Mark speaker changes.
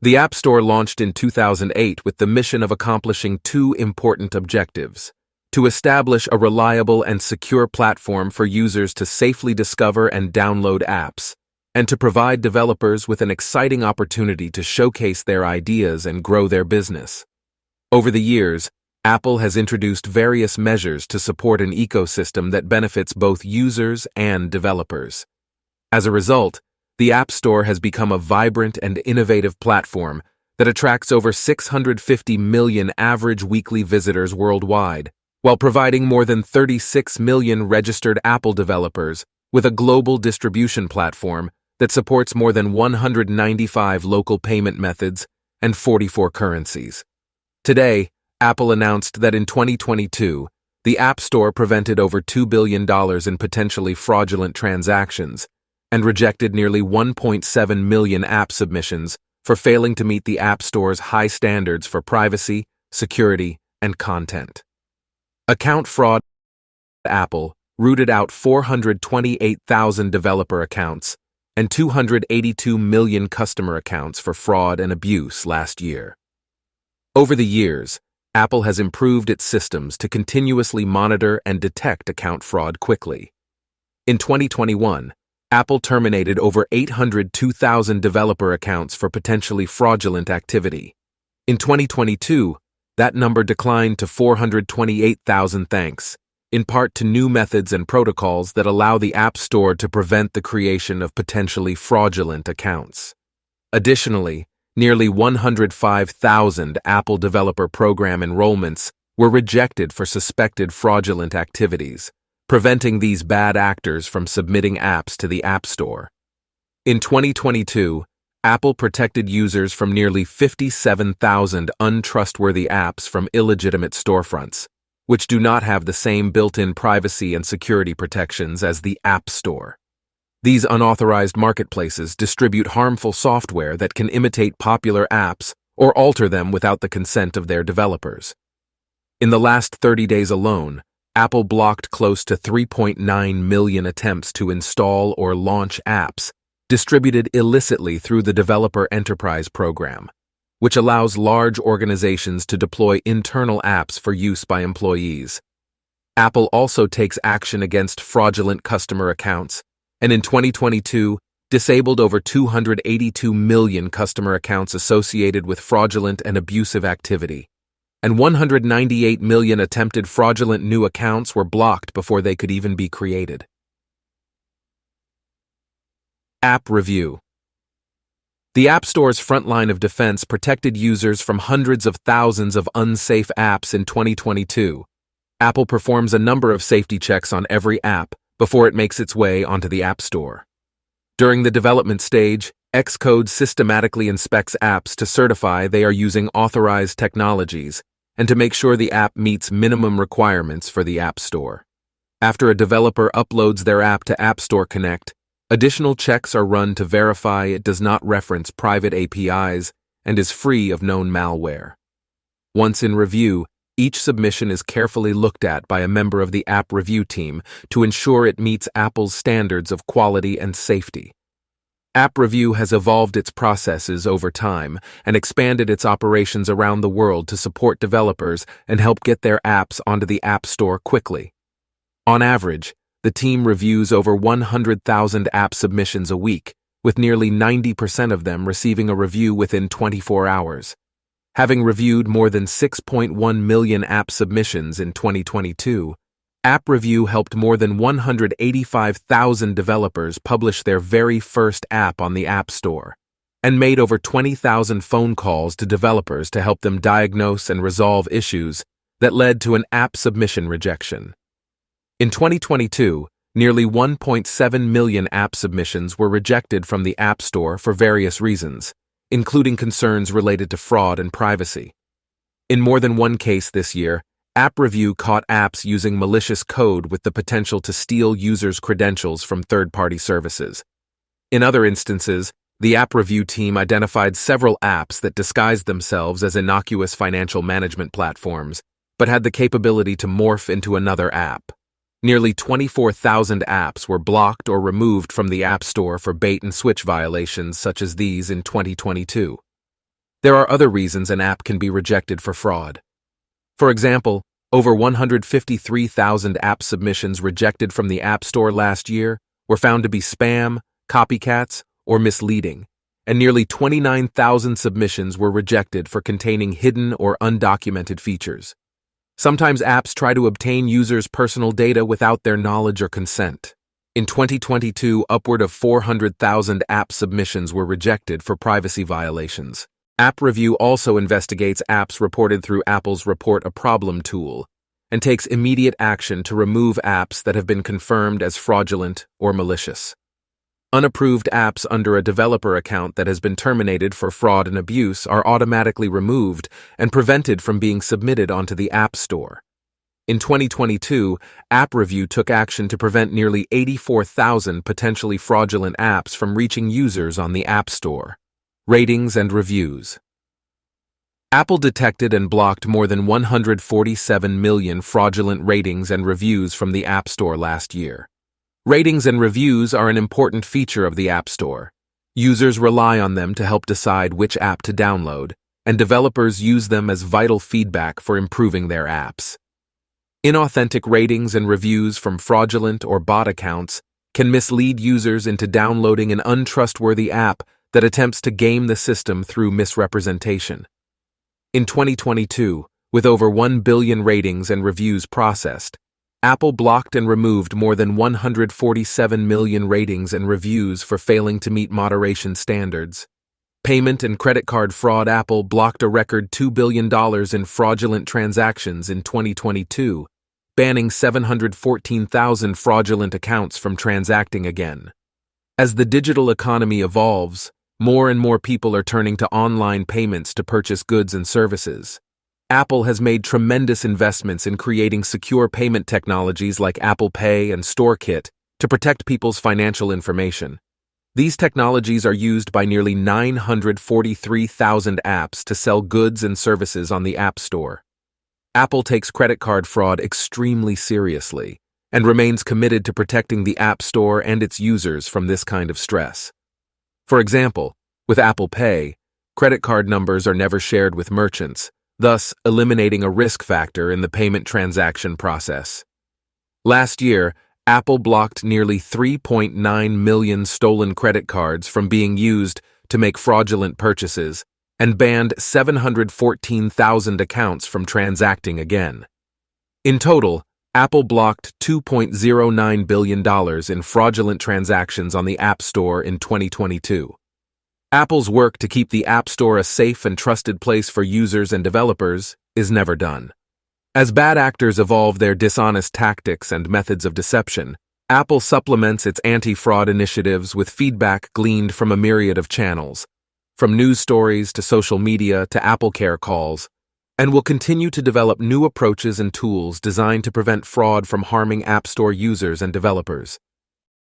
Speaker 1: The App Store launched in 2008 with the mission of accomplishing two important objectives: to establish a reliable and secure platform for users to safely discover and download apps, and to provide developers with an exciting opportunity to showcase their ideas and grow their business. Over the years, Apple has introduced various measures to support an ecosystem that benefits both users and developers. As a result, the App Store has become a vibrant and innovative platform that attracts over 650 million average weekly visitors worldwide, while providing more than 36 million registered Apple developers with a global distribution platform that supports more than 195 local payment methods and 44 currencies. Today, Apple announced that in 2022, the App Store prevented over $2 billion in potentially fraudulent transactions and rejected nearly 1.7 million app submissions for failing to meet the App Store's high standards for privacy, security, and content. Account fraud. Apple rooted out 428,000 developer accounts and 282 million customer accounts for fraud and abuse last year. Over the years, Apple has improved its systems to continuously monitor and detect account fraud quickly. In 2021, Apple terminated over 802,000 developer accounts for potentially fraudulent activity. In 2022, that number declined to 428,000 thanks, in part to new methods and protocols that allow the App Store to prevent the creation of potentially fraudulent accounts. Additionally, nearly 105,000 Apple Developer Program enrollments were rejected for suspected fraudulent activities, preventing these bad actors from submitting apps to the App Store. In 2022, Apple protected users from nearly 57,000 untrustworthy apps from illegitimate storefronts, which do not have the same built-in privacy and security protections as the App Store. These unauthorized marketplaces distribute harmful software that can imitate popular apps or alter them without the consent of their developers. In the last 30 days alone, Apple blocked close to 3.9 million attempts to install or launch apps distributed illicitly through the Developer Enterprise Program, which allows large organizations to deploy internal apps for use by employees. Apple also takes action against fraudulent customer accounts, and in 2022, disabled over 282 million customer accounts associated with fraudulent and abusive activity, and 198 million attempted fraudulent new accounts were blocked before they could even be created. App Review. The App Store's front line of defense protected users from hundreds of thousands of unsafe apps in 2022. Apple performs a number of safety checks on every app before it makes its way onto the App Store. During the development stage, Xcode systematically inspects apps to certify they are using authorized technologies and to make sure the app meets minimum requirements for the App Store. After a developer uploads their app to App Store Connect, additional checks are run to verify it does not reference private APIs and is free of known malware. Once in review, each submission is carefully looked at by a member of the App Review team to ensure it meets Apple's standards of quality and safety. App Review has evolved its processes over time and expanded its operations around the world to support developers and help get their apps onto the App Store quickly. On average, the team reviews over 100,000 app submissions a week, with nearly 90% of them receiving a review within 24 hours. Having reviewed more than 6.1 million app submissions in 2022, App Review helped more than 185,000 developers publish their very first app on the App Store, and made over 20,000 phone calls to developers to help them diagnose and resolve issues that led to an app submission rejection. In 2022, nearly 1.7 million app submissions were rejected from the App Store for various reasons, including concerns related to fraud and privacy. In more than one case this year, App Review caught apps using malicious code with the potential to steal users' credentials from third-party services. In other instances, the App Review team identified several apps that disguised themselves as innocuous financial management platforms, but had the capability to morph into another app. Nearly 24,000 apps were blocked or removed from the App Store for bait-and-switch violations such as these in 2022. There are other reasons an app can be rejected for fraud. For example, over 153,000 app submissions rejected from the App Store last year were found to be spam, copycats, or misleading, and nearly 29,000 submissions were rejected for containing hidden or undocumented features. Sometimes apps try to obtain users' personal data without their knowledge or consent. In 2022, upward of 400,000 app submissions were rejected for privacy violations. App Review also investigates apps reported through Apple's Report a Problem tool and takes immediate action to remove apps that have been confirmed as fraudulent or malicious. Unapproved apps under a developer account that has been terminated for fraud and abuse are automatically removed and prevented from being submitted onto the App Store. In 2022, App Review took action to prevent nearly 84,000 potentially fraudulent apps from reaching users on the App Store. Ratings and reviews. Apple detected and blocked more than 147 million fraudulent ratings and reviews from the App Store last year. Ratings and reviews are an important feature of the App Store. Users rely on them to help decide which app to download, and developers use them as vital feedback for improving their apps. Inauthentic ratings and reviews from fraudulent or bot accounts can mislead users into downloading an untrustworthy app that attempts to game the system through misrepresentation. In 2022, with over 1 billion ratings and reviews processed, Apple blocked and removed more than 147 million ratings and reviews for failing to meet moderation standards. Payment and credit card fraud. Apple blocked a record $2 billion in fraudulent transactions in 2022, banning 714,000 fraudulent accounts from transacting again. As the digital economy evolves, more and more people are turning to online payments to purchase goods and services. Apple has made tremendous investments in creating secure payment technologies like Apple Pay and StoreKit to protect people's financial information. These technologies are used by nearly 943,000 apps to sell goods and services on the App Store. Apple takes credit card fraud extremely seriously and remains committed to protecting the App Store and its users from this kind of stress. For example, with Apple Pay, credit card numbers are never shared with merchants, thus eliminating a risk factor in the payment transaction process. Last year, Apple blocked nearly 3.9 million stolen credit cards from being used to make fraudulent purchases and banned 714,000 accounts from transacting again. In total, Apple blocked $2.09 billion in fraudulent transactions on the App Store in 2022. Apple's work to keep the App Store a safe and trusted place for users and developers is never done. As bad actors evolve their dishonest tactics and methods of deception, Apple supplements its anti-fraud initiatives with feedback gleaned from a myriad of channels, from news stories to social media to AppleCare calls, and will continue to develop new approaches and tools designed to prevent fraud from harming App Store users and developers.